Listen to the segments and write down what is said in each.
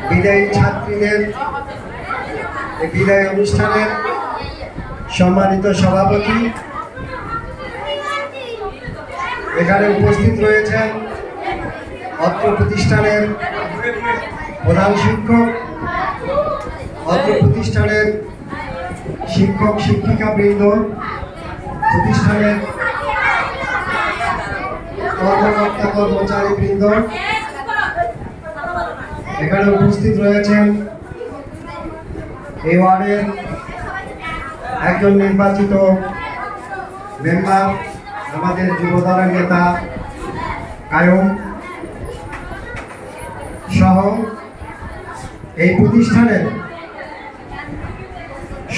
বিদায়ী ছাত্রীদের বিদায় অনুষ্ঠানের সম্মানিত সভাপতি, এখানে উপস্থিত রয়েছেন অত্র প্রতিষ্ঠানের প্রধান শিক্ষক, অত্র প্রতিষ্ঠানের শিক্ষক শিক্ষিকা বৃন্দ, প্রতিষ্ঠানের কর্মকর্তা কর্মচারী বৃন্দ, এখানে উপস্থিত রয়েছেন এই ওয়ার্ডের একজন নির্বাচিত মেম্বার, আমাদের যুবদলের নেতা কায়ুম সহ এই প্রতিষ্ঠানের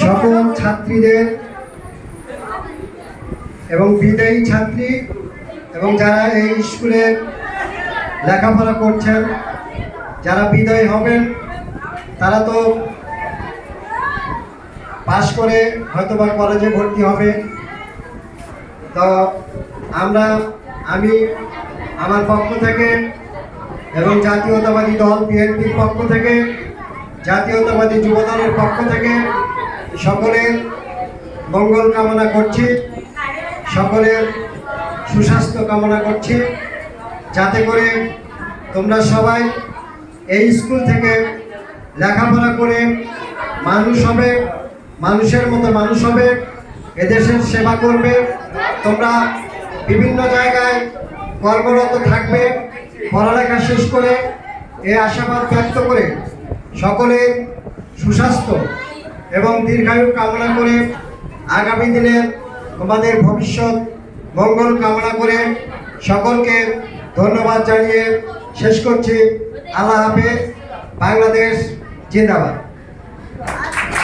সকল ছাত্রীদের এবং বিদায়ী ছাত্রী এবং যারা এই স্কুলে লেখাপড়া করছেন, যারা বিদায় হবেন তারা তো পাশ করে হয়তোবা কলেজে ভর্তি হবে। তো আমি আমার পক্ষ থেকে এবং জাতীয়তাবাদী দল বিএনপির পক্ষ থেকে, জাতীয়তাবাদী যুব দলের পক্ষ থেকে সকলের মঙ্গল কামনা করছি, সকলের সুস্বাস্থ্য কামনা করছি, যাতে করে তোমরা সবাই এই স্কুল থেকে লেখাপড়া করে মানুষ হবে, মানুষের মতো মানুষ হবে, এদেশের সেবা করবে, তোমরা বিভিন্ন জায়গায় কর্মরত থাকবে। পড়ালেখা শেষ করে এই আশাবাদ ব্যক্ত করে সকলের সুস্বাস্থ্য এবং দীর্ঘায়ু কামনা করে আগামী দিনের তোমাদের ভবিষ্যৎ মঙ্গল কামনা করে সকলকে ধন্যবাদ জানিয়ে শেষ করছি। আল্লাহ হাফেজ। বাংলাদেশ জিন্দাবাদ।